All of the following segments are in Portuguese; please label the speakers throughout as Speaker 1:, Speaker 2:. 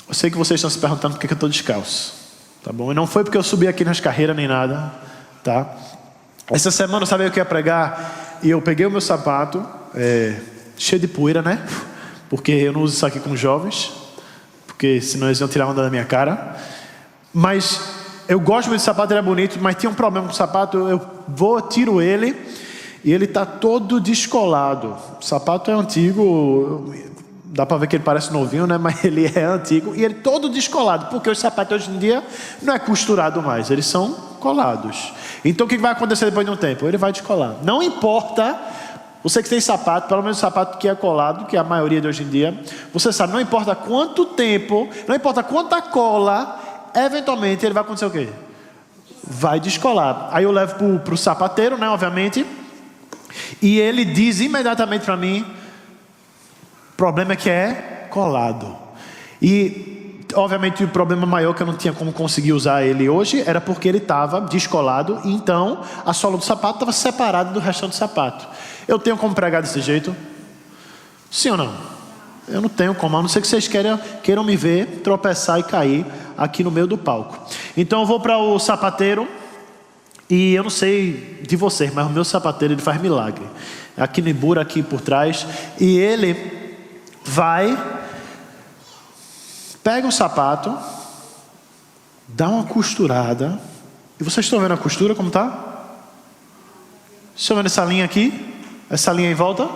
Speaker 1: Eu sei que vocês estão se perguntando por que eu estou descalço, tá bom? E não foi porque eu subi aqui nas carreiras nem nada, tá? Essa semana eu sabia que eu ia pregar e eu peguei o meu sapato, cheio de poeira, né? Porque eu não uso isso aqui com jovens, porque senão eles iam tirar onda da minha cara. Mas eu gosto muito de sapato, ele é bonito, mas tinha um problema com o sapato. Eu tiro ele e ele está todo descolado. O sapato é antigo, dá para ver que ele parece novinho, né? Mas ele é antigo e ele todo descolado, porque os sapatos hoje em dia não é costurado mais, eles são colados. Então o que vai acontecer depois de um tempo? Ele vai descolar. Não importa, você que tem sapato, pelo menos sapato que é colado, que é a maioria de hoje em dia, você sabe, não importa quanto tempo, não importa quanta cola, eventualmente ele vai acontecer o quê? Vai descolar. Aí eu levo para o sapateiro, né, obviamente, e ele diz imediatamente para mim, o problema é que é colado. E obviamente o problema maior que eu não tinha como conseguir usar ele hoje era porque ele estava descolado, e então a sola do sapato estava separada do restante do sapato. Eu tenho como pregar desse jeito? Sim ou não? Eu não tenho como, a não ser que vocês queiram me ver tropeçar e cair aqui no meio do palco. Então eu vou para o sapateiro, e eu não sei de vocês, mas o meu sapateiro, ele faz milagre. Aqui no Ibura, aqui por trás, e ele pega o sapato, dá uma costurada, e vocês estão vendo a costura como está? Vocês estão vendo essa linha aqui? Essa linha em volta?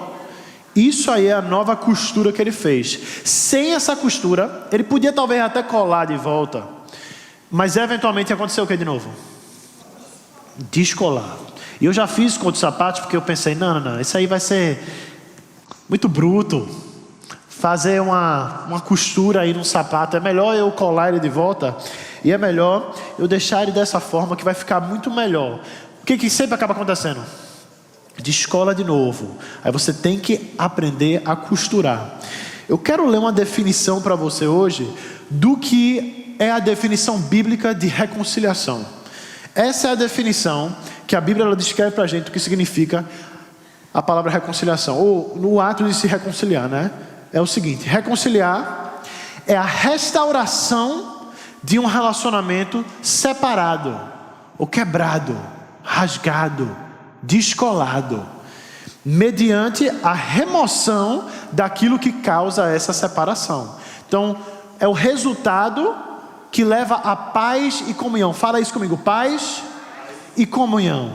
Speaker 1: Isso aí é a nova costura que ele fez. Sem essa costura, ele podia talvez até colar de volta, mas eventualmente aconteceu o que de novo? Descolar. E eu já fiz com outros sapatos, porque eu pensei, não, isso aí vai ser muito bruto. Fazer uma costura aí no sapato, é melhor eu colar ele de volta, e é melhor eu deixar ele dessa forma, que vai ficar muito melhor. O que sempre acaba acontecendo? Descola de novo. Aí você tem que aprender a costurar. Eu quero ler uma definição para você hoje do que é a definição bíblica de reconciliação. Essa é a definição que a Bíblia ela descreve para a gente o que significa a palavra reconciliação, ou no ato de se reconciliar, né? É o seguinte: reconciliar é a restauração de um relacionamento separado, ou quebrado, rasgado, descolado, mediante a remoção daquilo que causa essa separação. Então, é o resultado que leva a paz e comunhão. Fala isso comigo: paz e comunhão.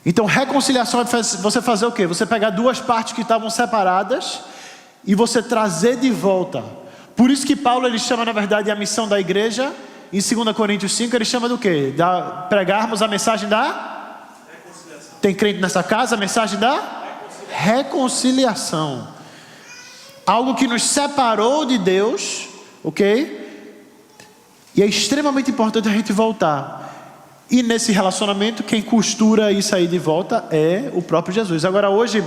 Speaker 1: Então, reconciliação é você fazer o quê? Você pegar duas partes que estavam separadas e você trazer de volta. Por isso que Paulo, ele chama, na verdade, a missão da igreja, em 2 Coríntios 5, ele chama do quê? Pregarmos a mensagem da reconciliação. Tem crente nessa casa? A mensagem da reconciliação. Algo que nos separou de Deus, ok? E é extremamente importante a gente voltar. E nesse relacionamento, quem costura isso aí de volta é o próprio Jesus. Agora hoje,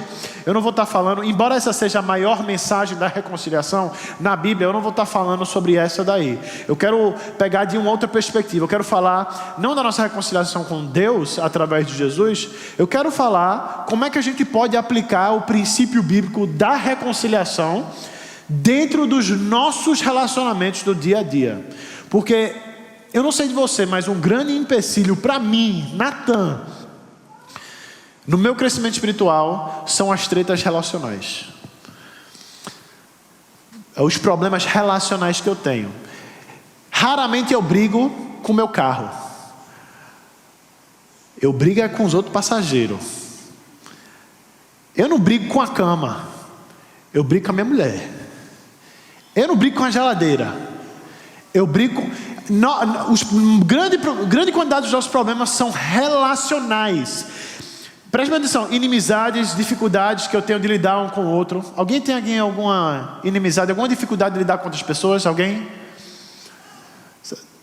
Speaker 1: eu não vou estar falando, embora essa seja a maior mensagem da reconciliação na Bíblia, eu não vou estar falando sobre essa daí. Eu quero pegar de uma outra perspectiva. Eu quero falar, não da nossa reconciliação com Deus, através de Jesus. Eu quero falar como é que a gente pode aplicar o princípio bíblico da reconciliação dentro dos nossos relacionamentos do dia a dia. Porque eu não sei de você, mas um grande empecilho para mim, Natan, no meu crescimento espiritual, são as tretas relacionais. Os problemas relacionais que eu tenho. Raramente eu brigo com o meu carro. Eu brigo com os outros passageiros. Eu não brigo com a cama. Eu brigo com a minha mulher. Eu não brigo com a geladeira. Eu brigo com... grande quantidade dos nossos problemas são relacionais. Preste atenção: inimizades, dificuldades que eu tenho de lidar um com o outro. Alguém tem alguma inimizade, alguma dificuldade de lidar com outras pessoas? Alguém?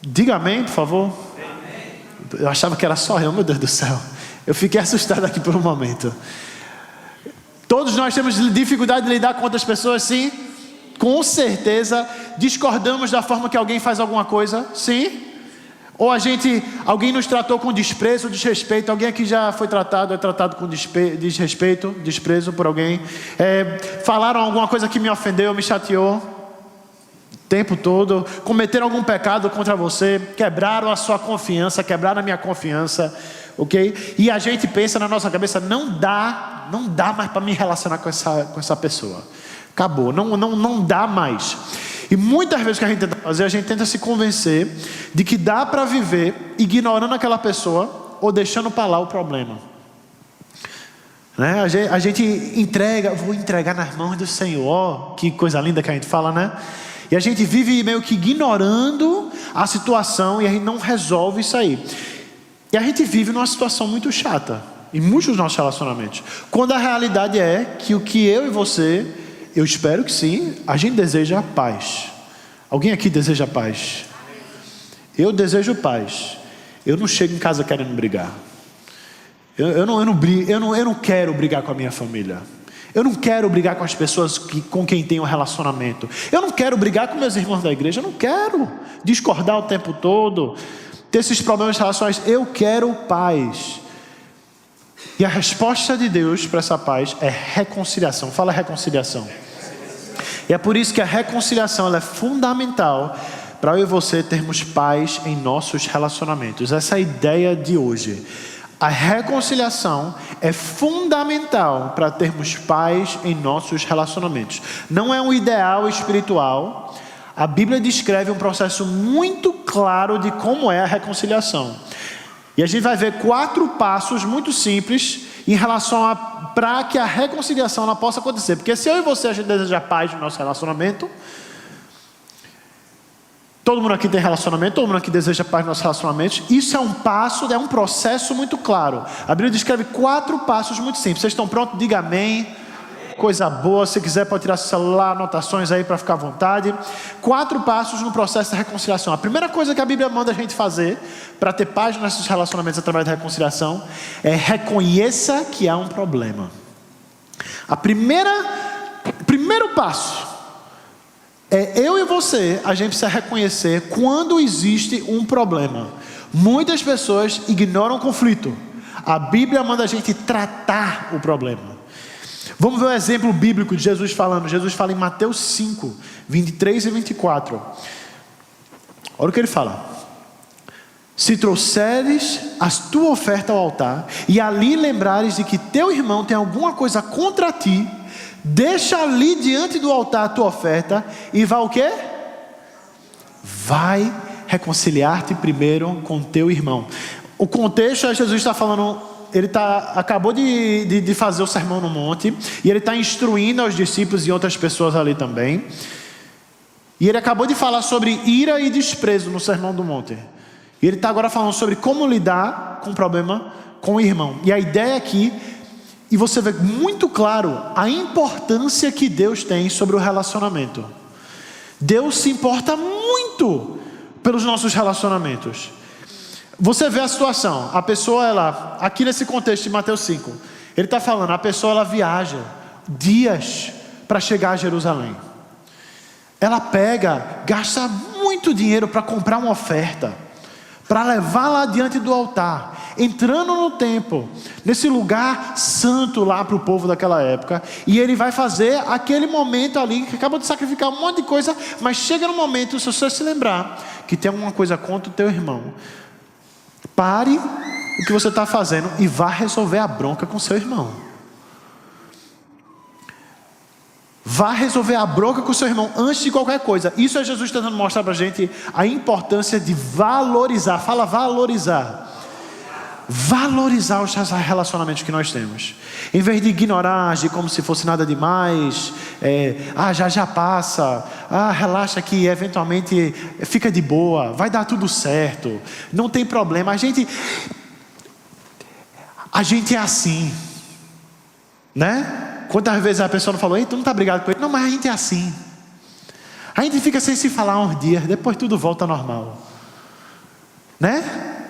Speaker 1: Diga amém, por favor. Eu achava que era só eu, meu Deus do céu. Eu fiquei assustado aqui por um momento. Todos nós temos dificuldade de lidar com outras pessoas, sim? Com certeza. Discordamos da forma que alguém faz alguma coisa, sim? Ou alguém nos tratou com desprezo, desrespeito. Alguém aqui já foi tratado, é tratado com desrespeito, desprezo por alguém. Falaram alguma coisa que me ofendeu, me chateou. tempo todo, cometeram algum pecado contra você, quebraram a sua confiança, quebraram a minha confiança, ok? E a gente pensa na nossa cabeça, não dá mais para me relacionar com essa pessoa. Acabou, não dá mais. E muitas vezes o que a gente tenta fazer, a gente tenta se convencer de que dá para viver ignorando aquela pessoa ou deixando para lá o problema. Né? A gente vou entregar nas mãos do Senhor, que coisa linda que a gente fala, né? E a gente vive meio que ignorando a situação e a gente não resolve isso aí. E a gente vive numa situação muito chata em muitos dos nossos relacionamentos. Quando a realidade é que o que eu e você, eu espero que sim, a gente deseja paz. Alguém aqui deseja paz? Eu desejo paz. Eu não chego em casa querendo brigar. Eu não quero brigar com a minha família. Eu não quero brigar com as pessoas com quem tenho um relacionamento. Eu não quero brigar com meus irmãos da igreja. Eu não quero discordar o tempo todo, ter esses problemas relacionais. Eu quero paz. E a resposta de Deus para essa paz é reconciliação. Fala reconciliação. E é por isso que a reconciliação ela é fundamental para eu e você termos paz em nossos relacionamentos. Essa é a ideia de hoje. A reconciliação é fundamental para termos paz em nossos relacionamentos. Não é um ideal espiritual. A Bíblia descreve um processo muito claro de como é a reconciliação. E a gente vai ver 4 passos muito simples em relação para que a reconciliação ela possa acontecer. Porque se eu e você a gente deseja paz no nosso relacionamento, todo mundo aqui tem relacionamento, todo mundo aqui deseja paz nos nossos relacionamentos. Isso é um passo, é um processo muito claro. A Bíblia descreve 4 passos muito simples. Vocês estão prontos? Diga amém. Coisa boa. Se quiser pode tirar seu celular, anotações aí para ficar à vontade. 4 passos no processo da reconciliação. A primeira coisa que a Bíblia manda a gente fazer para ter paz nos nossos relacionamentos através da reconciliação é reconheça que há um problema. Primeiro passo é eu e você, a gente precisa reconhecer quando existe um problema. Muitas pessoas ignoram o conflito. A Bíblia manda a gente tratar o problema. Vamos ver o exemplo bíblico de Jesus falando. Jesus fala em Mateus 5, 23 e 24. Olha o que ele fala. Se trouxeres a tua oferta ao altar e ali lembrares de que teu irmão tem alguma coisa contra ti, deixa ali diante do altar a tua oferta e vai o quê? Vai reconciliar-te primeiro com teu irmão. O contexto é Jesus está falando, acabou de fazer o sermão no monte e ele está instruindo aos discípulos e outras pessoas ali também. E ele acabou de falar sobre ira e desprezo no sermão do monte. E ele está agora falando sobre como lidar com o problema com o irmão. E a ideia aqui, e você vê muito claro a importância que Deus tem sobre o relacionamento. Deus se importa muito pelos nossos relacionamentos. Você vê a situação, a pessoa aqui nesse contexto de Mateus 5, ele está falando, a pessoa ela viaja dias para chegar a Jerusalém. Ela gasta muito dinheiro para comprar uma oferta, para levar lá diante do altar, entrando no templo, nesse lugar santo lá para o povo daquela época, e ele vai fazer aquele momento ali, que acabou de sacrificar um monte de coisa, mas chega no momento, se você se lembrar, que tem alguma coisa contra o teu irmão, pare o que você está fazendo e vá resolver a bronca com seu irmão. Vá resolver a bronca com seu irmão antes de qualquer coisa. Isso é Jesus tentando mostrar para a gente a importância de valorizar. Fala valorizar. Valorizar os relacionamentos que nós temos. Em vez de ignorar, agir como se fosse nada demais. Já passa. Relaxa que eventualmente fica de boa. Vai dar tudo certo. Não tem problema. A gente é assim. Né? Quantas vezes a pessoa não falou, ei, tu não está brigado com ele? Não, mas a gente é assim. A gente fica sem se falar uns dias, depois tudo volta ao normal. Né?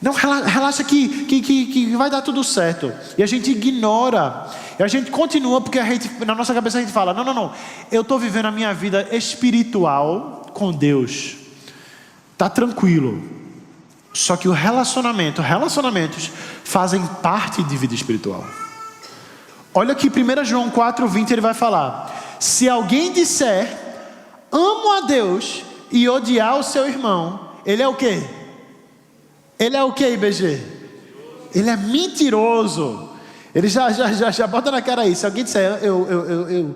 Speaker 1: Não, relaxa que vai dar tudo certo. E a gente ignora. E a gente continua porque na nossa cabeça a gente fala, não. Eu estou vivendo a minha vida espiritual com Deus. Está tranquilo. Só que relacionamentos fazem parte de vida espiritual. Olha aqui, 1 João 4:20 ele vai falar. Se alguém disser, amo a Deus e odiar o seu irmão, ele é o quê? Ele é o quê, IBG? Ele é mentiroso. Ele já bota na cara aí. Se alguém disser, eu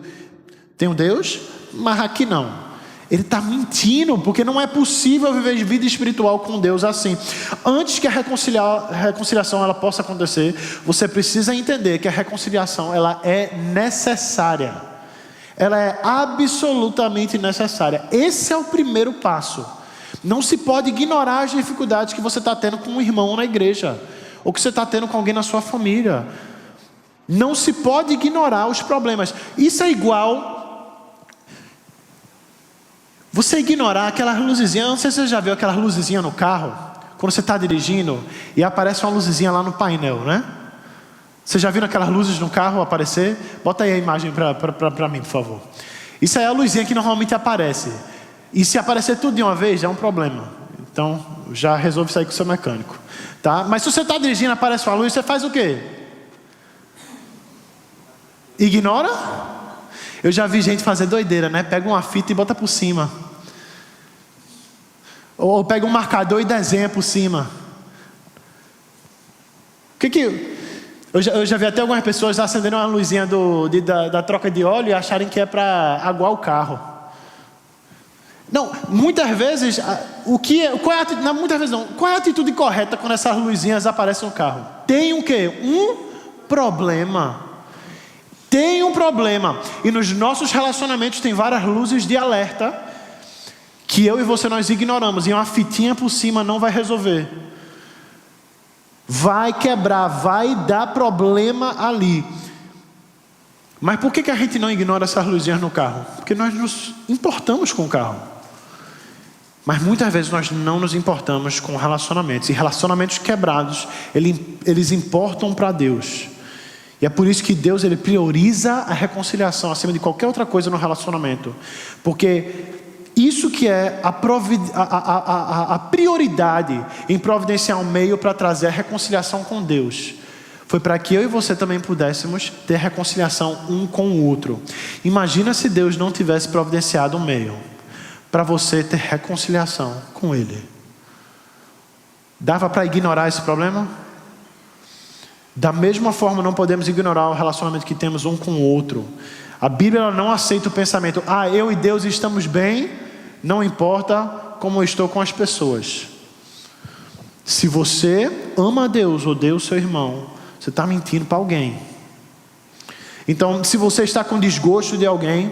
Speaker 1: tenho Deus, mas aqui não. Ele está mentindo, porque não é possível viver vida espiritual com Deus assim. Antes que a reconciliação ela possa acontecer, você precisa entender que a reconciliação ela é necessária. Ela é absolutamente necessária. Esse é o primeiro passo. Não se pode ignorar as dificuldades que você está tendo com um irmão na igreja, ou que você está tendo com alguém na sua família. Não se pode ignorar os problemas. Isso é igual você ignorar aquelas luzezinhas. Não sei se você já viu aquelas luzezinhas no carro, quando você está dirigindo e aparece uma luzezinha lá no painel, né? Você já viu aquelas luzes no carro aparecer? Bota aí a imagem para mim, por favor. Isso aí é a luzinha que normalmente aparece. E se aparecer tudo de uma vez, já é um problema. Então, já resolve sair com o seu mecânico, tá? Mas se você está dirigindo e aparece uma luz, você faz o quê? Ignora? Eu já vi gente fazer doideira, né? Pega uma fita e bota por cima. Ou pega um marcador e desenha por cima. Eu já vi até algumas pessoas acenderem uma luzinha da troca de óleo e acharem que é para aguar o carro. Não, muitas vezes, qual é a atitude correta quando essas luzinhas aparecem no carro? Tem o quê? Um problema. Tem um problema. E nos nossos relacionamentos tem várias luzes de alerta que eu e você nós ignoramos. E uma fitinha por cima não vai resolver. Vai quebrar, vai dar problema ali. Mas por que a gente não ignora essas luzinhas no carro? Porque nós nos importamos com o carro. Mas muitas vezes nós não nos importamos com relacionamentos. E relacionamentos quebrados, eles importam para Deus. E é por isso que Deus ele prioriza a reconciliação acima de qualquer outra coisa no relacionamento. Porque isso que é a prioridade em providenciar um meio para trazer a reconciliação com Deus. Foi para que eu e você também pudéssemos ter reconciliação um com o outro. Imagina se Deus não tivesse providenciado um meio para você ter reconciliação com Ele. Dava para ignorar esse problema? Da mesma forma, não podemos ignorar o relacionamento que temos um com o outro. A Bíblia ela não aceita o pensamento: eu e Deus estamos bem, não importa como eu estou com as pessoas. Se você ama a Deus, odeia o seu irmão, você está mentindo para alguém. Então, se você está com desgosto de alguém,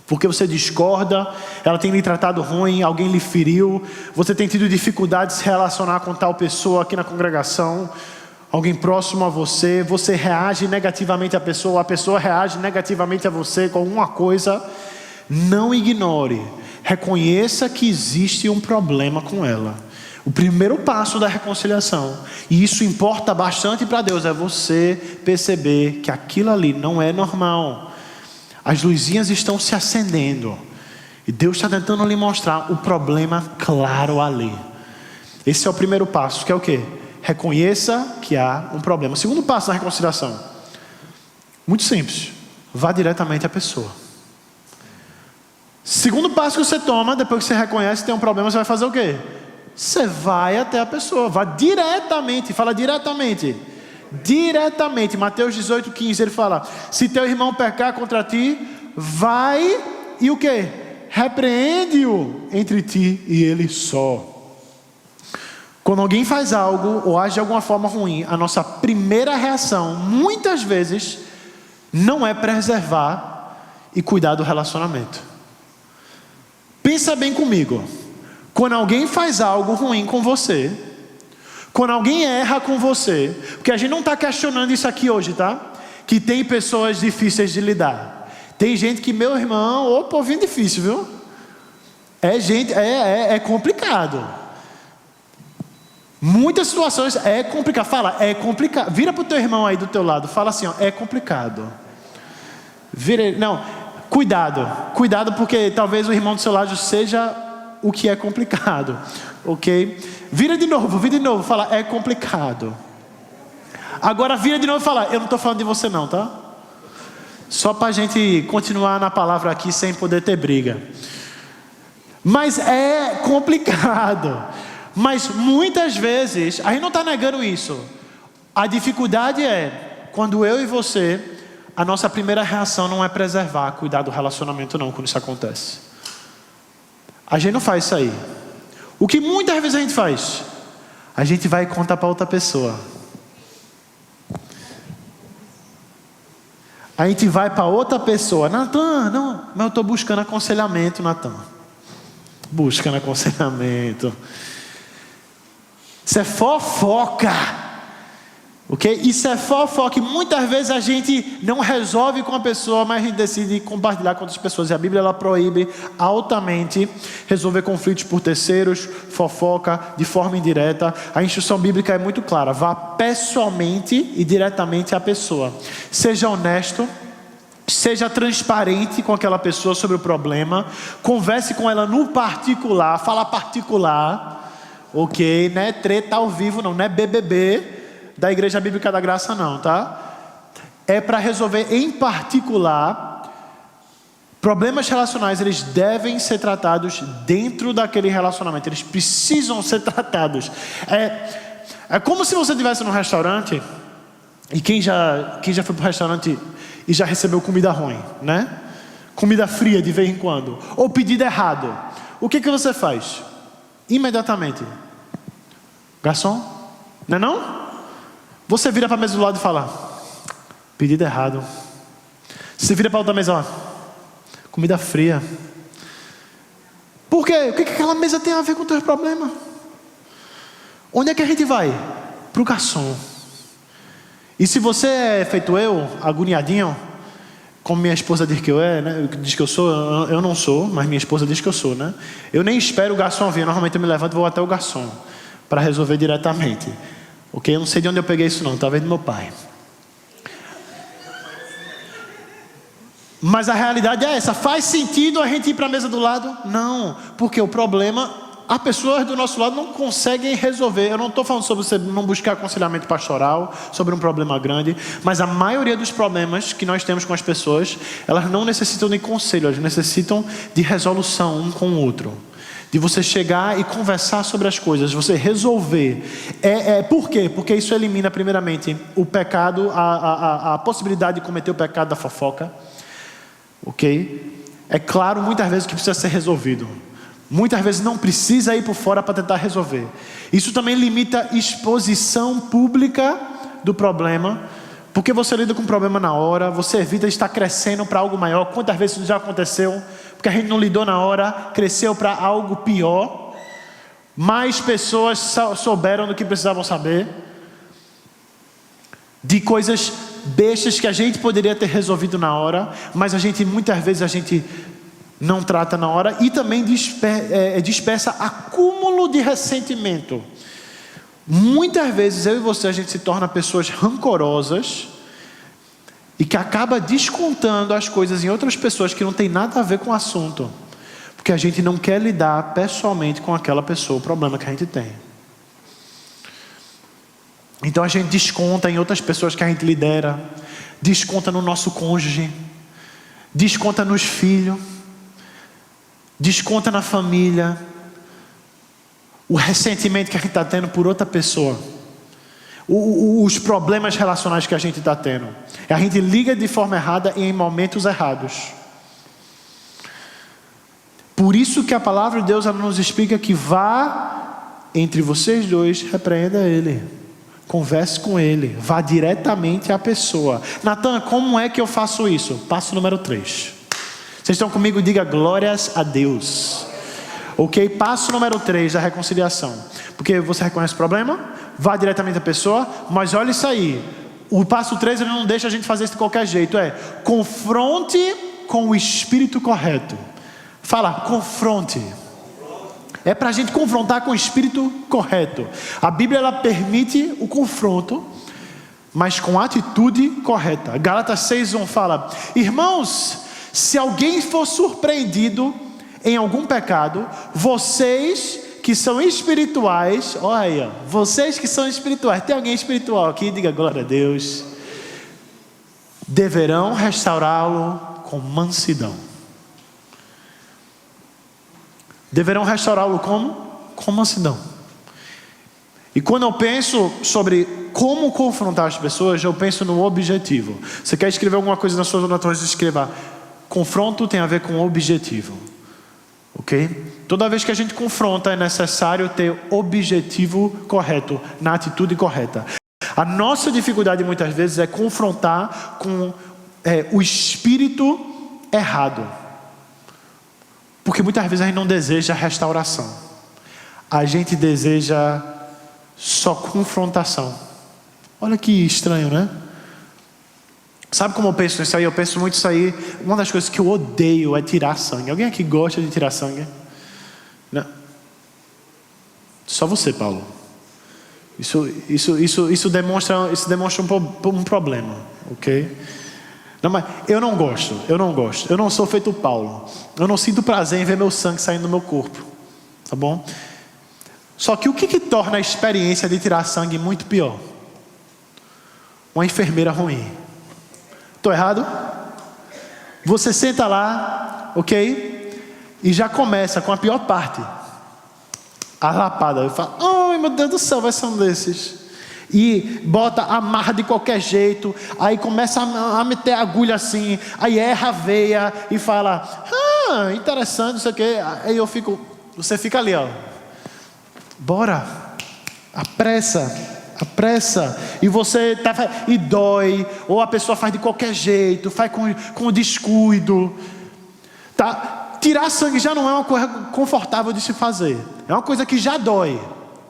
Speaker 1: porque você discorda, ela tem lhe tratado ruim, alguém lhe feriu, você tem tido dificuldade de se relacionar com tal pessoa aqui na congregação, alguém próximo a você, você reage negativamente à pessoa, a pessoa reage negativamente a você com alguma coisa, não ignore, reconheça que existe um problema com ela. O primeiro passo da reconciliação, e isso importa bastante para Deus, é você perceber que aquilo ali não é normal. As luzinhas estão se acendendo e Deus está tentando lhe mostrar o problema claro ali. Esse é o primeiro passo, que é o quê? Reconheça que há um problema. O segundo passo da reconciliação, muito simples: vá diretamente à pessoa. Segundo passo que você toma, depois que você reconhece que tem um problema, você vai fazer o quê? Você vai até a pessoa, vá diretamente, fala diretamente. Diretamente, Mateus 18:15, ele fala: se teu irmão pecar contra ti, vai e o quê? Repreende-o entre ti e ele só. Quando alguém faz algo ou age de alguma forma ruim, a nossa primeira reação, muitas vezes, não é preservar e cuidar do relacionamento. Pensa bem comigo. Quando alguém faz algo ruim com você, quando alguém erra com você, porque a gente não está questionando isso aqui hoje, tá? Que tem pessoas difíceis de lidar. Tem gente que, meu irmão, ô povinho difícil, viu? É complicado. Muitas situações é complicado. Fala, é complicado. Vira para o teu irmão aí do teu lado, fala assim, ó, é complicado. Cuidado, porque talvez o irmão do seu lado seja o que é complicado, ok? Vira de novo, fala, é complicado. Agora vira de novo e fala, eu não estou falando de você não, tá? Só para a gente continuar na palavra aqui sem poder ter briga. Mas é complicado. Mas muitas vezes, a gente não está negando isso. A dificuldade é, quando eu e você, a nossa primeira reação não é preservar, cuidar do relacionamento não, quando isso acontece. A gente não faz isso aí. O que muitas vezes a gente faz? A gente vai contar para outra pessoa. A gente vai para outra pessoa. Natan, não, mas eu estou buscando aconselhamento, Natan. Buscando aconselhamento. Isso é fofoca. Ok? Isso é fofoca. E muitas vezes a gente não resolve com a pessoa, mas a gente decide compartilhar com outras pessoas. E a Bíblia ela proíbe altamente resolver conflitos por terceiros, fofoca, de forma indireta. A instrução bíblica é muito clara. Vá pessoalmente e diretamente à pessoa. Seja honesto. Seja transparente com aquela pessoa sobre o problema. Converse com ela no particular. Fala particular. Ok? Não é treta ao vivo não. Não é BBB da Igreja Bíblica da Graça não, tá? É para resolver em particular. Problemas relacionais, eles devem ser tratados dentro daquele relacionamento. Eles precisam ser tratados. É como se você estivesse num restaurante. E quem já foi para o restaurante e já recebeu comida ruim, né? Comida fria de vez em quando. Ou pedido errado. O que você faz? Imediatamente. Garçom? Não é não? Você vira para a mesa do lado e fala: pedido errado. Você vira para outra mesa, ó. Comida fria. Por quê? O que aquela mesa tem a ver com o teu problema? Onde é que a gente vai? Para o garçom. E se você é feito eu, agoniadinho, como minha esposa diz que eu né? Diz que eu sou, eu não sou, mas minha esposa diz que eu sou, né? Eu nem espero o garçom vir. Normalmente eu me levanto e vou até o garçom para resolver diretamente. Ok? Eu não sei de onde eu peguei isso não, talvez do meu pai. Mas a realidade é essa. Faz sentido a gente ir para a mesa do lado? Não, porque o problema, as pessoas do nosso lado não conseguem resolver. Eu não estou falando sobre você não buscar aconselhamento pastoral, sobre um problema grande, mas a maioria dos problemas que nós temos com as pessoas, elas não necessitam de conselho, elas necessitam de resolução um com o outro. De você chegar e conversar sobre as coisas, você resolver. Por quê? Porque isso elimina primeiramente o pecado, a possibilidade de cometer o pecado da fofoca. Ok? É claro muitas vezes que precisa ser resolvido. Muitas vezes não precisa ir por fora para tentar resolver. Isso também limita a exposição pública do problema. Porque você lida com o problema na hora, você evita estar crescendo para algo maior. Quantas vezes isso já aconteceu? Porque a gente não lidou na hora, cresceu para algo pior. Mais pessoas souberam do que precisavam saber. De coisas bestas que a gente poderia ter resolvido na hora, mas muitas vezes a gente não trata na hora. E também dispersa acúmulo de ressentimento. Muitas vezes eu e você, a gente se torna pessoas rancorosas e que acaba descontando as coisas em outras pessoas que não tem nada a ver com o assunto, porque a gente não quer lidar pessoalmente com aquela pessoa, o problema que a gente tem. Então a gente desconta em outras pessoas que a gente lidera, desconta no nosso cônjuge, desconta nos filhos, desconta na família, o ressentimento que a gente está tendo por outra pessoa, os problemas relacionais que a gente está tendo. A gente liga de forma errada e em momentos errados. Por isso que a palavra de Deus ela nos explica que vá entre vocês dois, repreenda ele, converse com ele, vá diretamente à pessoa. Natan, como é que eu faço isso? Passo número 3. Vocês estão comigo? Diga glórias a Deus. Ok? Passo número 3 da reconciliação. Porque você reconhece o problema, vá diretamente à pessoa, mas olha isso aí. O passo 3 ele não deixa a gente fazer isso de qualquer jeito. Confronte com o espírito correto. Fala, confronte. É para a gente confrontar com o espírito correto. A Bíblia ela permite o confronto, mas com a atitude correta. Gálatas 6:1 fala: irmãos, se alguém for surpreendido em algum pecado, vocês que são espirituais, olha aí, vocês que são espirituais, tem alguém espiritual aqui? Diga glória a Deus. deverão restaurá-lo com mansidão. Deverão restaurá-lo como? Com mansidão. E quando eu penso sobre como confrontar as pessoas, eu penso no objetivo. Você quer escrever alguma coisa nas suas anotações, escreva: confronto tem a ver com objetivo. Ok? Toda vez que a gente confronta, é necessário ter objetivo correto, na atitude correta. A nossa dificuldade muitas vezes é confrontar com o espírito errado. Porque muitas vezes a gente não deseja restauração. A gente deseja só confrontação. Olha que estranho, né? Sabe como eu penso nisso aí? Eu penso muito nisso aí. Uma das coisas que eu odeio é tirar sangue. Alguém aqui gosta de tirar sangue? Não. Só você, Paulo. Isso demonstra um problema, ok? Não, mas eu não gosto. Eu não sou feito Paulo. Eu não sinto prazer em ver meu sangue saindo do meu corpo. Tá bom? Só que o que torna a experiência de tirar sangue muito pior? Uma enfermeira ruim. Estou errado? Você senta lá, ok? E já começa com a pior parte. A lapada. Eu falo: ai meu Deus do céu, vai ser um desses. E bota, amarra de qualquer jeito. Aí começa a meter a agulha assim. Aí erra a veia e fala: interessante, não sei o quê. Aí você fica ali, ó. Bora. Apressa. E você e dói. Ou a pessoa faz de qualquer jeito. Faz com descuido. Tá? Tirar sangue já não é uma coisa confortável de se fazer. É uma coisa que já dói.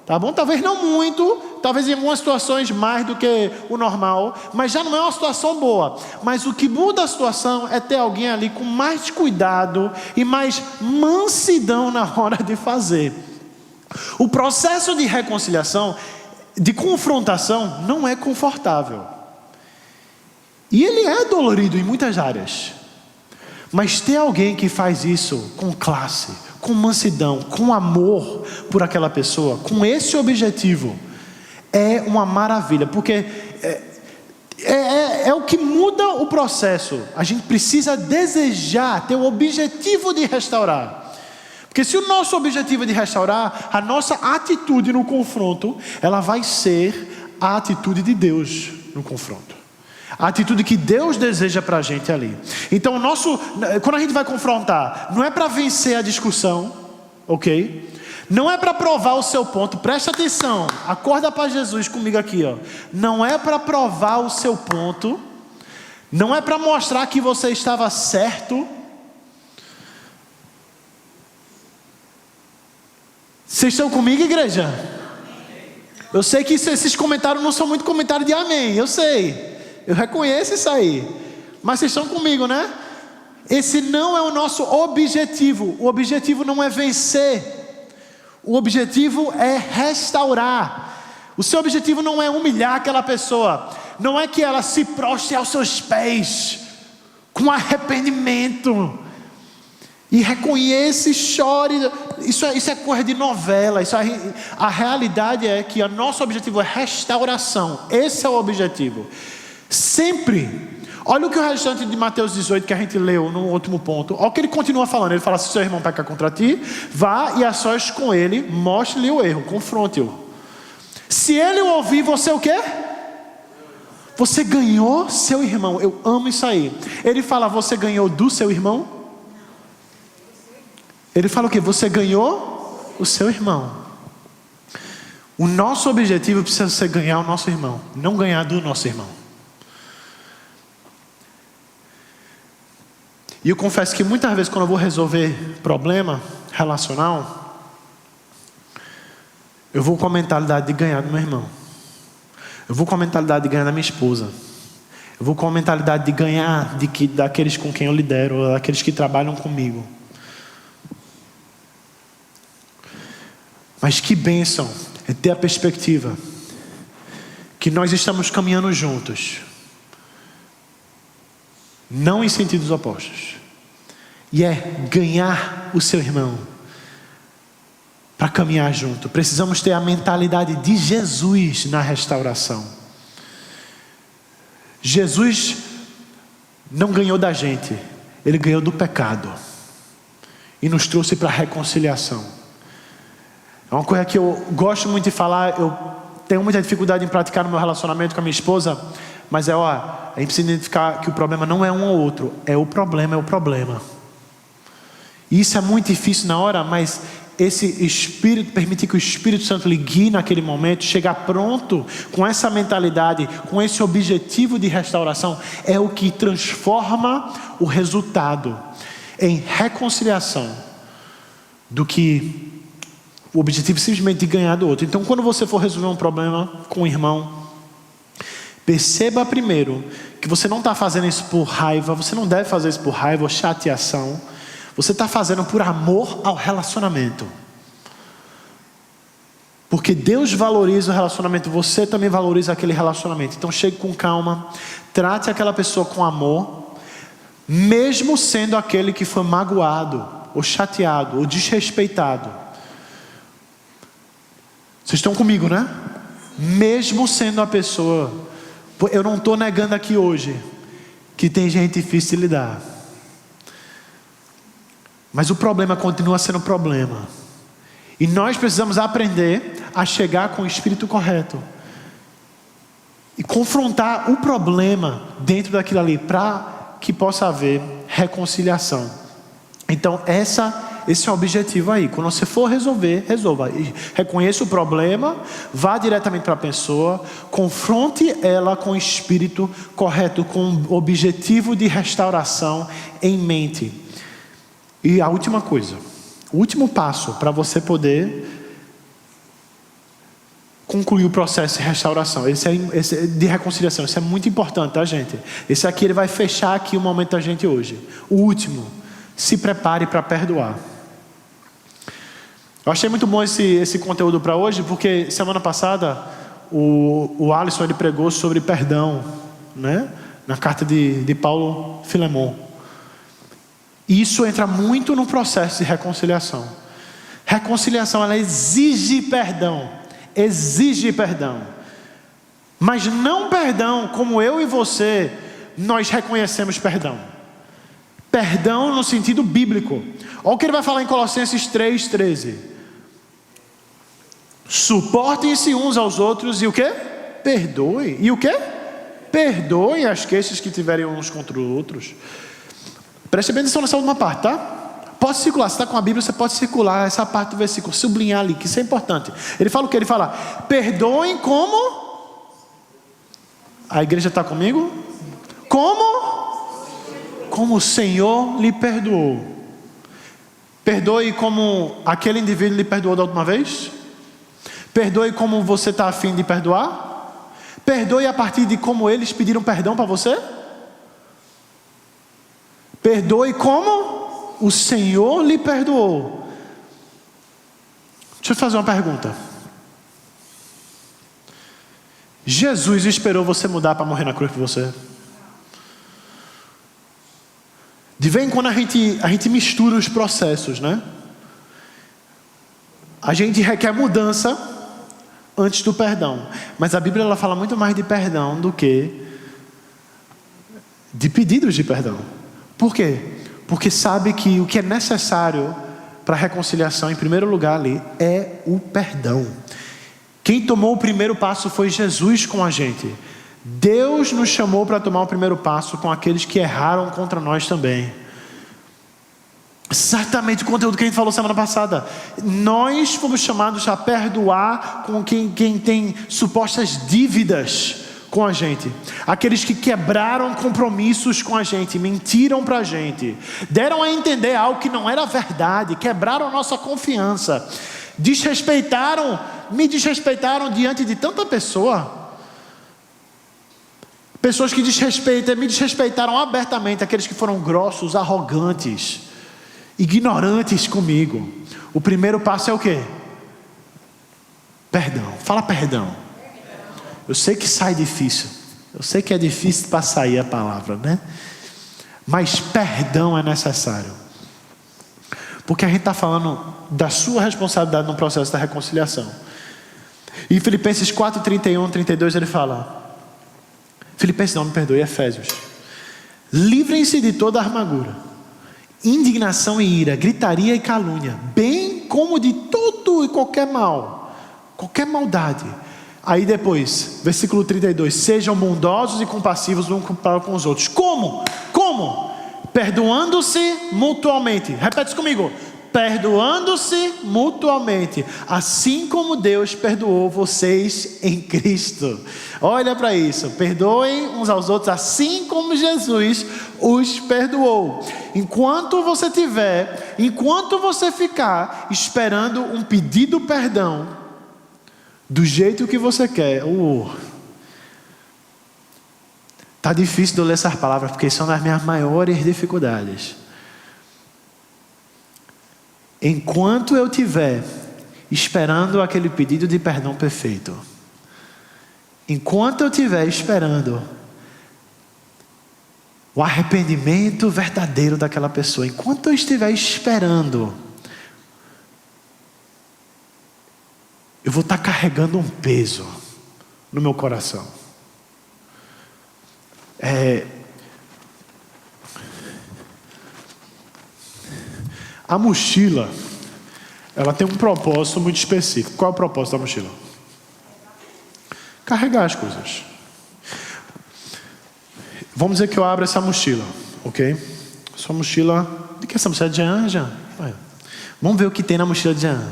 Speaker 1: Tá bom? Talvez não muito, talvez em algumas situações mais do que o normal, mas já não é uma situação boa. Mas o que muda a situação é ter alguém ali com mais cuidado e mais mansidão na hora de fazer. O processo de reconciliação, de confrontação, não é confortável. E ele é dolorido em muitas áreas. Mas ter alguém que faz isso com classe, com mansidão, com amor por aquela pessoa, com esse objetivo, é uma maravilha, porque é o que muda o processo. A gente precisa desejar, ter o objetivo de restaurar. Porque se o nosso objetivo é de restaurar, a nossa atitude no confronto, ela vai ser a atitude de Deus no confronto. A atitude que Deus deseja para a gente ali. Então quando a gente vai confrontar, não é para vencer a discussão, ok? Não é para provar o seu ponto. Presta atenção, acorda para Jesus comigo aqui, ó. Não é para provar o seu ponto. Não é para mostrar que você estava certo. Vocês estão comigo, igreja? Eu sei que esses comentários não são muito comentários de amém, eu sei. Eu reconheço isso aí. Mas vocês estão comigo, né? Esse não é o nosso objetivo. O objetivo não é vencer. O objetivo é restaurar. O seu objetivo não é humilhar aquela pessoa. Não é que ela se prostre aos seus pés com arrependimento e reconheça e chore. Isso é coisa de novela. A realidade é que o nosso objetivo é restauração. Esse é o objetivo. Sempre. Olha o que o restante de Mateus 18 que a gente leu no último ponto. Olha o que ele continua falando. Ele fala: se seu irmão pecar contra ti, vá e a sós com ele, mostre-lhe o erro, confronte-o. Se ele o ouvir, você o quê? Você ganhou seu irmão. Eu amo isso aí. Ele fala: você ganhou do seu irmão? Ele fala o quê? Você ganhou o seu irmão. O nosso objetivo precisa ser ganhar o nosso irmão, não ganhar do nosso irmão. E eu confesso que muitas vezes quando eu vou resolver problema relacional, eu vou com a mentalidade de ganhar do meu irmão. Eu vou com a mentalidade de ganhar da minha esposa. Eu vou com a mentalidade de ganhar daqueles com quem eu lidero, daqueles que trabalham comigo. Mas que bênção é ter a perspectiva que nós estamos caminhando juntos. Não em sentidos opostos. E é ganhar o seu irmão para caminhar junto. Precisamos ter a mentalidade de Jesus na restauração. Jesus não ganhou da gente, Ele ganhou do pecado e nos trouxe para a reconciliação. É uma coisa que eu gosto muito de falar. Eu tenho muita dificuldade em praticar no meu relacionamento com a minha esposa, mas a gente precisa identificar que o problema não é um ou outro, é o problema. E isso é muito difícil na hora, mas esse Espírito, permitir que o Espírito Santo lhe guie naquele momento, chegar pronto com essa mentalidade, com esse objetivo de restauração, é o que transforma o resultado em reconciliação, do que o objetivo simplesmente de ganhar do outro. Então, quando você for resolver um problema com um irmão, perceba primeiro que você não está fazendo isso por raiva, você não deve fazer isso por raiva ou chateação. Você está fazendo por amor ao relacionamento. Porque Deus valoriza o relacionamento, você também valoriza aquele relacionamento. Então chegue com calma, trate aquela pessoa com amor, mesmo sendo aquele que foi magoado, ou chateado, ou desrespeitado. Vocês estão comigo, né? Mesmo sendo a pessoa, eu não estou negando aqui hoje que tem gente difícil de lidar. Mas o problema continua sendo problema. E nós precisamos aprender a chegar com o espírito correto. E confrontar o problema dentro daquilo ali, para que possa haver reconciliação. Então esse é o objetivo aí. Quando você for resolver, resolva. E reconheça o problema, vá diretamente para a pessoa, confronte ela com o espírito correto, com o objetivo de restauração em mente. E a última coisa, o último passo para você poder concluir o processo de restauração, esse de reconciliação, isso é muito importante, tá, gente? Esse aqui ele vai fechar aqui o momento da gente hoje. O último, se prepare para perdoar. Eu achei muito bom esse conteúdo para hoje, porque semana passada o Alisson ele pregou sobre perdão, né? Na carta de Paulo Filemon. Isso entra muito no processo de reconciliação. Reconciliação, ela exige perdão. Mas não perdão como eu e você, nós reconhecemos perdão. Perdão no sentido bíblico. Olha o que ele vai falar em Colossenses 3:13. Suportem-se uns aos outros e o quê? Perdoem. E o quê? Perdoem as queixas que tiverem uns contra os outros. Preste bem atenção nessa última parte, tá? Pode circular, se está com a Bíblia, você pode circular essa parte do versículo, sublinhar ali, que isso é importante. Ele fala o que? Ele fala, perdoem como? A igreja está comigo? Como o Senhor lhe perdoou. Perdoe como aquele indivíduo lhe perdoou da última vez? Perdoe como você está a fim de perdoar? Perdoe a partir de como eles pediram perdão para você? Perdoe como o Senhor lhe perdoou. Deixa eu fazer uma pergunta. Jesus esperou você mudar para morrer na cruz por você? De vez em quando a gente mistura os processos, né? A gente requer mudança antes do perdão. Mas a Bíblia ela fala muito mais de perdão do que de pedidos de perdão. Por quê? Porque sabe que o que é necessário para a reconciliação, em primeiro lugar ali, é o perdão. Quem tomou o primeiro passo foi Jesus com a gente. Deus nos chamou para tomar o primeiro passo com aqueles que erraram contra nós também. Exatamente o conteúdo que a gente falou semana passada. Nós fomos chamados a perdoar com quem tem supostas dívidas com a gente. Aqueles que quebraram compromissos com a gente, mentiram para a gente, deram a entender algo que não era verdade, quebraram a nossa confiança, me desrespeitaram diante de tanta pessoa. Pessoas que me desrespeitaram abertamente, aqueles que foram grossos, arrogantes, ignorantes comigo. O primeiro passo é o quê? Perdão. Fala perdão. Eu sei que sai difícil. Eu sei que é difícil para sair a palavra, né? Mas perdão é necessário. Porque a gente está falando da sua responsabilidade no processo da reconciliação. E Filipenses 4:31, 32 ele fala... Filipenses não, me perdoe, Efésios. Livrem-se de toda amargura, indignação e ira, gritaria e calúnia, bem como de todo e qualquer mal, qualquer maldade. Aí depois, versículo 32, sejam bondosos e compassivos uns para com os outros. Como? Perdoando-se mutuamente. Repete isso comigo. Perdoando-se mutuamente, assim como Deus perdoou vocês em Cristo. Olha para isso, perdoem uns aos outros, assim como Jesus os perdoou. Enquanto você ficar esperando um pedido perdão, do jeito que você quer, tá difícil de eu ler essas palavras, porque são das minhas maiores dificuldades. Enquanto eu estiver esperando aquele pedido de perdão perfeito, enquanto eu estiver esperando o arrependimento verdadeiro daquela pessoa, enquanto eu estiver esperando, eu vou estar carregando um peso no meu coração. A mochila, ela tem um propósito muito específico. Qual é o propósito da mochila? Carregar as coisas. Vamos dizer que eu abro essa mochila, ok? Sua mochila... De que essa mochila é de Jean? Vamos ver o que tem na mochila de Jean.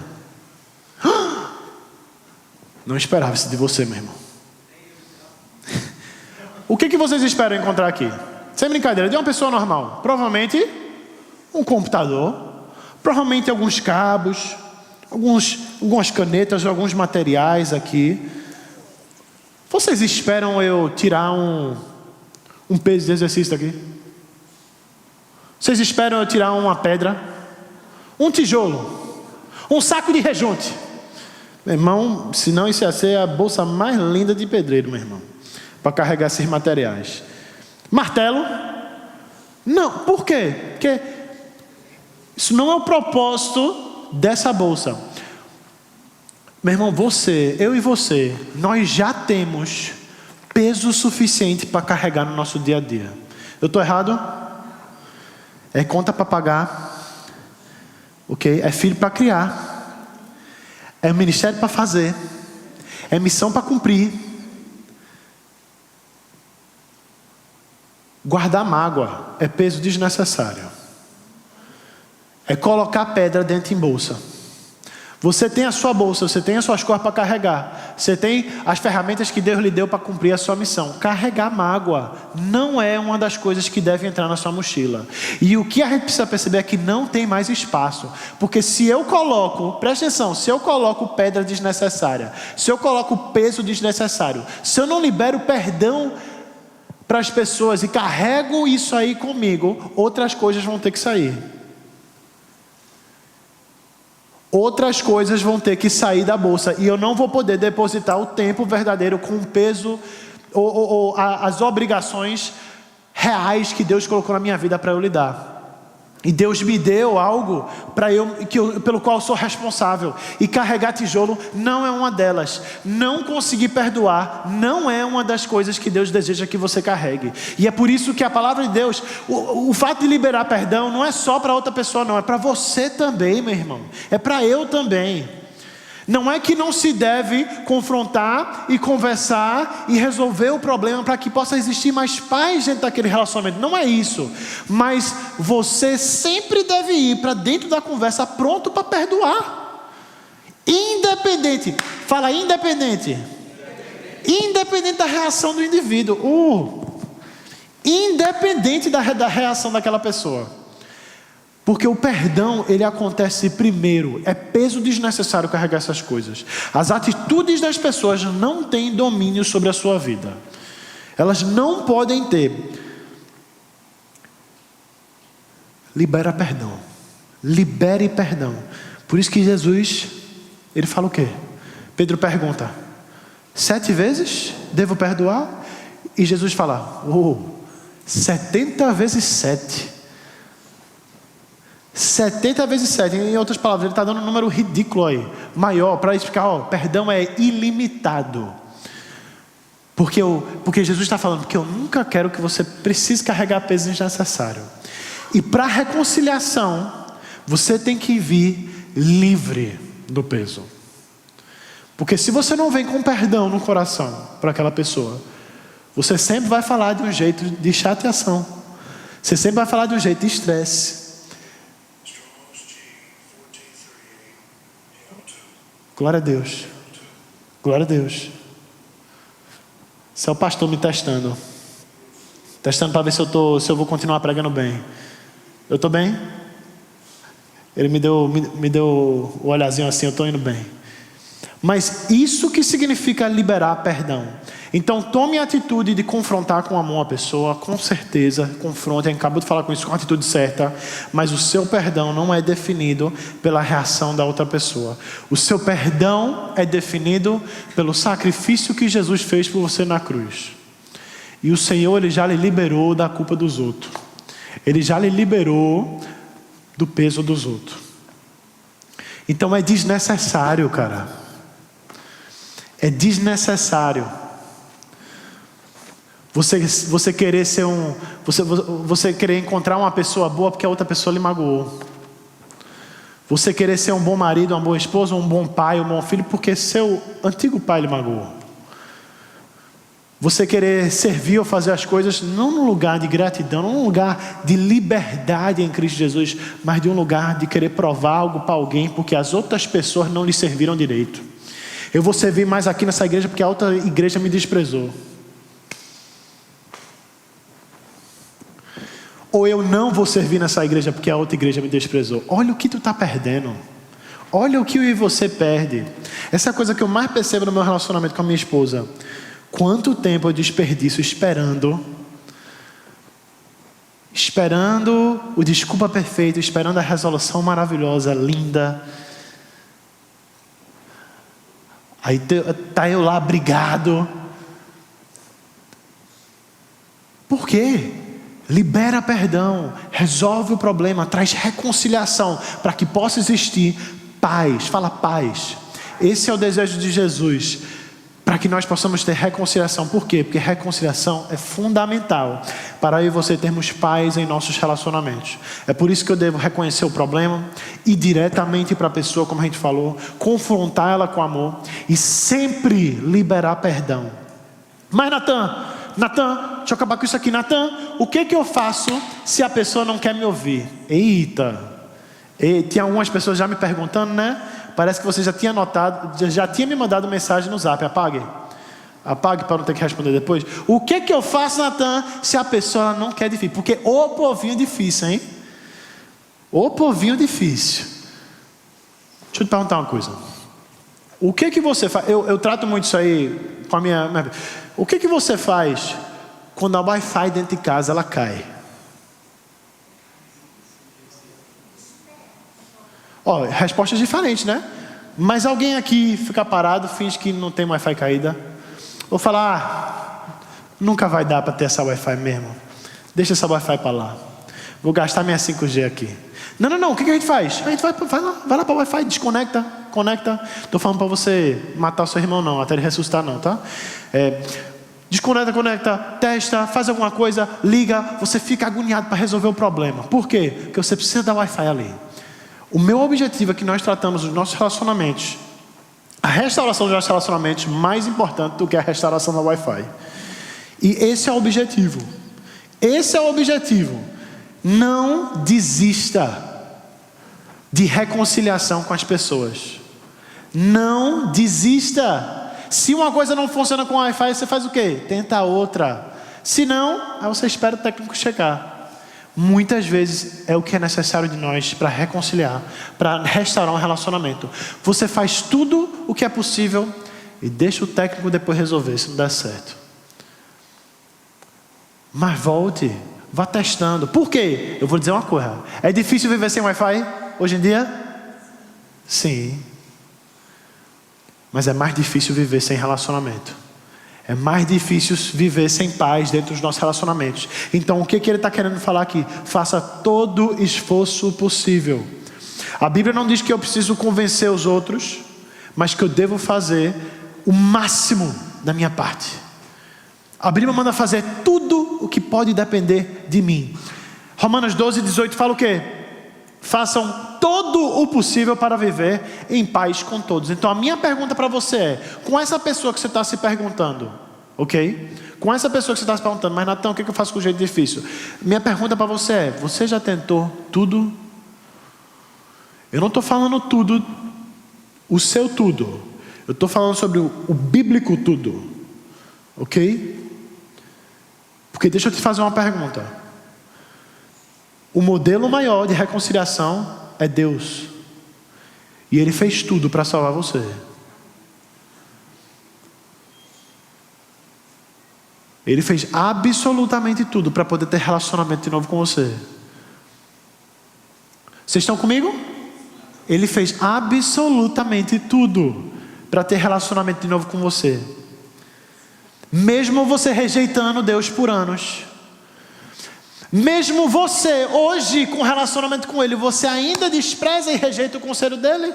Speaker 1: Não esperava isso de você, meu irmão. O que vocês esperam encontrar aqui? Sem brincadeira, de uma pessoa normal. Provavelmente um computador. Provavelmente alguns cabos, algumas canetas, alguns materiais aqui. Vocês esperam eu tirar um peso de exercício daqui? Vocês esperam eu tirar uma pedra? Um tijolo? Um saco de rejunte? Meu irmão, senão isso ia ser a bolsa mais linda de pedreiro, meu irmão, para carregar esses materiais. Martelo? Não, por quê? Porque isso não é o propósito dessa bolsa. Meu irmão, eu e você, nós já temos peso suficiente para carregar no nosso dia a dia. Eu estou errado? É conta para pagar, ok? É filho para criar, é ministério para fazer, é missão para cumprir. Guardar mágoa é peso desnecessário. É colocar pedra dentro em bolsa. Você tem a sua bolsa, você tem as suas coisas para carregar. Você tem as ferramentas que Deus lhe deu para cumprir a sua missão. Carregar mágoa não é uma das coisas que deve entrar na sua mochila. E o que a gente precisa perceber é que não tem mais espaço. Porque se eu coloco, presta atenção, se eu coloco pedra desnecessária, se eu coloco peso desnecessário, se eu não libero perdão para as pessoas e carrego isso aí comigo, outras coisas vão ter que sair. Outras coisas vão ter que sair da bolsa. E eu não vou poder depositar o tempo verdadeiro com o peso ou as obrigações reais que Deus colocou na minha vida para eu lidar. E Deus me deu algo pelo qual eu sou responsável. E carregar tijolo não é uma delas. Não conseguir perdoar não é uma das coisas que Deus deseja que você carregue. E é por isso que a palavra de Deus, o fato de liberar perdão não é só para outra pessoa, não. É para você também, meu irmão. É para eu também. Não é que não se deve confrontar e conversar e resolver o problema para que possa existir mais paz dentro daquele relacionamento. Não é isso. Mas você sempre deve ir para dentro da conversa pronto para perdoar. Independente. Fala independente. Independente da reação do indivíduo. Independente da reação daquela pessoa. Porque o perdão, ele acontece primeiro. É peso desnecessário carregar essas coisas. As atitudes das pessoas não têm domínio sobre a sua vida. Elas não podem ter. Libera perdão. Libere perdão. Por isso que Jesus, ele fala o quê? Pedro pergunta: 7 vezes devo perdoar? E Jesus fala: 70 vezes 7. 70 vezes 7, em outras palavras, ele está dando um número ridículo aí, maior, para explicar, perdão é ilimitado. Porque Jesus está falando que eu nunca quero que você precise carregar peso desnecessário. E para reconciliação, você tem que vir livre do peso. Porque se você não vem com perdão no coração para aquela pessoa, você sempre vai falar de um jeito de chateação. Você sempre vai falar de um jeito de estresse. Glória a Deus. Glória a Deus. Esse é o pastor me testando. Testando para ver se eu vou continuar pregando bem. Eu estou bem? Ele me deu o olhazinho assim, eu estou indo bem. Mas isso que significa liberar perdão. Então tome a atitude de confrontar com amor a pessoa, com certeza, confronte. A gente acabou de falar com isso, com a atitude certa. Mas o seu perdão não é definido pela reação da outra pessoa. O seu perdão é definido pelo sacrifício que Jesus fez por você na cruz. E o Senhor, Ele já lhe liberou da culpa dos outros. Ele já lhe liberou do peso dos outros. Então é desnecessário, cara. É desnecessário você querer ser você querer encontrar uma pessoa boa porque a outra pessoa lhe magoou. Você querer ser um bom marido, uma boa esposa, um bom pai, um bom filho porque seu antigo pai lhe magoou. Você querer servir ou fazer as coisas não num lugar de gratidão, não num lugar de liberdade em Cristo Jesus, mas de um lugar de querer provar algo para alguém porque as outras pessoas não lhe serviram direito. Eu vou servir mais aqui nessa igreja porque a outra igreja me desprezou. Ou eu não vou servir nessa igreja porque a outra igreja me desprezou. Olha o que tu está perdendo. Olha o que eu e você perde. Essa é a coisa que eu mais percebo no meu relacionamento com a minha esposa. Quanto tempo eu desperdiço esperando o desculpa perfeito, esperando a resolução maravilhosa, linda. Aí tá eu lá brigado. Por quê? Libera perdão, resolve o problema, traz reconciliação para que possa existir paz. Fala paz. Esse é o desejo de Jesus, para que nós possamos ter reconciliação. Por quê? Porque reconciliação é fundamental para eu e você termos paz em nossos relacionamentos. É por isso que eu devo reconhecer o problema, ir diretamente para a pessoa, como a gente falou, confrontar ela com amor e sempre liberar perdão. Mas Natan, deixa eu acabar com isso aqui. Natan, o que eu faço se a pessoa não quer me ouvir? Eita, tinha algumas pessoas já me perguntando, né? Parece que você já tinha anotado, já tinha me mandado mensagem no zap. Apague para não ter que responder depois. O que eu faço, Natan, se a pessoa não quer difícil? Porque o povinho difícil, hein? O povinho difícil. Deixa eu te perguntar uma coisa. O que você faz? Eu trato muito isso aí com a minha... O que você faz quando a Wi-Fi dentro de casa ela cai? Resposta diferente, né? Mas alguém aqui fica parado, finge que não tem Wi-Fi caída. Ou fala, nunca vai dar para ter essa Wi-Fi mesmo. Deixa essa Wi-Fi para lá. Vou gastar minha 5G aqui. Não, o que a gente faz? A gente vai lá para o Wi-Fi, desconecta, conecta. Estou falando para você matar o seu irmão não, até ele ressuscitar não, tá? Desconecta, conecta, testa, faz alguma coisa, liga. Você fica agoniado para resolver o problema. Por quê? Porque você precisa da Wi-Fi ali. O meu objetivo é que nós tratamos os nossos relacionamentos, a restauração dos nossos relacionamentos, mais importante do que a restauração da Wi-Fi. E esse é o objetivo. Esse é o objetivo. Não desista de reconciliação com as pessoas. Não desista. Se uma coisa não funciona com Wi-Fi, você faz o quê? Tenta outra. Se não, aí você espera o técnico chegar. Muitas vezes é o que é necessário de nós para reconciliar, para restaurar um relacionamento. Você faz tudo o que é possível e deixa o técnico depois resolver se não der certo. Mas volte, vá testando. Por quê? Eu vou dizer uma coisa. É difícil viver sem Wi-Fi hoje em dia? Sim. Mas é mais difícil viver sem relacionamento. É mais difícil viver sem paz dentro dos nossos relacionamentos. Então o que ele está querendo falar aqui? Faça todo o esforço possível. A Bíblia não diz que eu preciso convencer os outros, mas que eu devo fazer o máximo da minha parte. A Bíblia manda fazer tudo o que pode depender de mim. Romanos 12:18 fala o quê? Façam todo o possível para viver em paz com todos. Então a minha pergunta para você é, com essa pessoa que você está se perguntando, ok? Com essa pessoa que você está se perguntando, mas Natão, o que eu faço com o jeito difícil? Minha pergunta para você é, você já tentou tudo? Eu não estou falando tudo, o seu tudo. Eu estou falando sobre o bíblico tudo, ok? Porque deixa eu te fazer uma pergunta. O modelo maior de reconciliação é Deus. E Ele fez tudo para salvar você. Ele fez absolutamente tudo para poder ter relacionamento de novo com você. Vocês estão comigo? Ele fez absolutamente tudo para ter relacionamento de novo com você. Mesmo você rejeitando Deus por anos. Mesmo você, hoje, com relacionamento com Ele, você ainda despreza e rejeita o conselho dEle?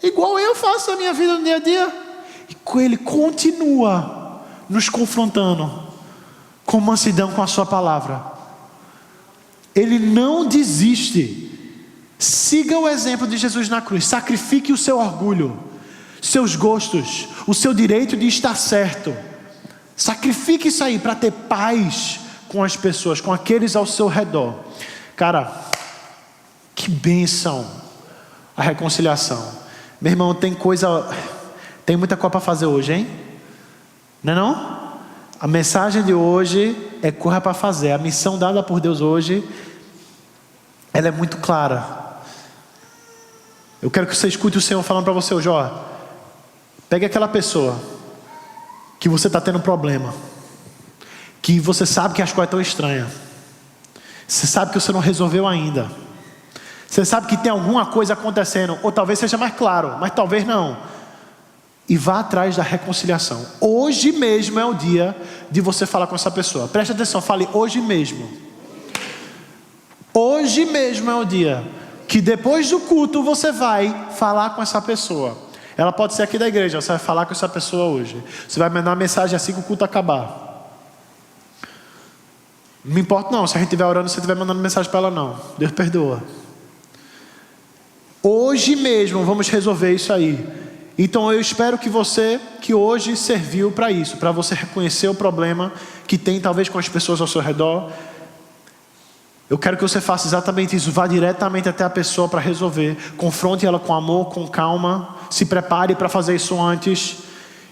Speaker 1: Igual eu faço a minha vida no dia a dia. E Ele continua nos confrontando com mansidão com a sua palavra. Ele não desiste. Siga o exemplo de Jesus na cruz. Sacrifique o seu orgulho, seus gostos, o seu direito de estar certo. Sacrifique isso aí para ter paz com as pessoas, com aqueles ao seu redor. Cara, que bênção a reconciliação. Meu irmão, tem muita coisa para fazer hoje, hein? Não é não? A mensagem de hoje é corra para fazer. A missão dada por Deus hoje, ela é muito clara. Eu quero que você escute o Senhor falando para você hoje, ó. Pegue aquela pessoa que você está tendo problema, que você sabe que as coisas estão estranhas, você sabe que você não resolveu ainda, você sabe que tem alguma coisa acontecendo, ou talvez seja mais claro, mas talvez não, e vá atrás da reconciliação. Hoje mesmo é o dia de você falar com essa pessoa. Preste atenção, fale hoje mesmo. Hoje mesmo é o dia que depois do culto você vai falar com essa pessoa. Ela pode ser aqui da igreja, você vai falar com essa pessoa hoje. Você vai mandar uma mensagem assim que o culto acabar. Não me importa não, se a gente estiver orando, você estiver mandando mensagem para ela não. Deus perdoa. Hoje mesmo vamos resolver isso aí. Então eu espero que você, que hoje serviu para isso, para você reconhecer o problema que tem talvez com as pessoas ao seu redor. Eu quero que você faça exatamente isso. Vá diretamente até a pessoa para resolver. Confronte ela com amor, com calma. Se prepare para fazer isso antes.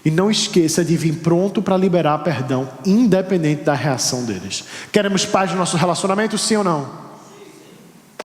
Speaker 1: E não esqueça de vir pronto para liberar perdão, independente da reação deles. Queremos paz no nosso relacionamento, sim ou não?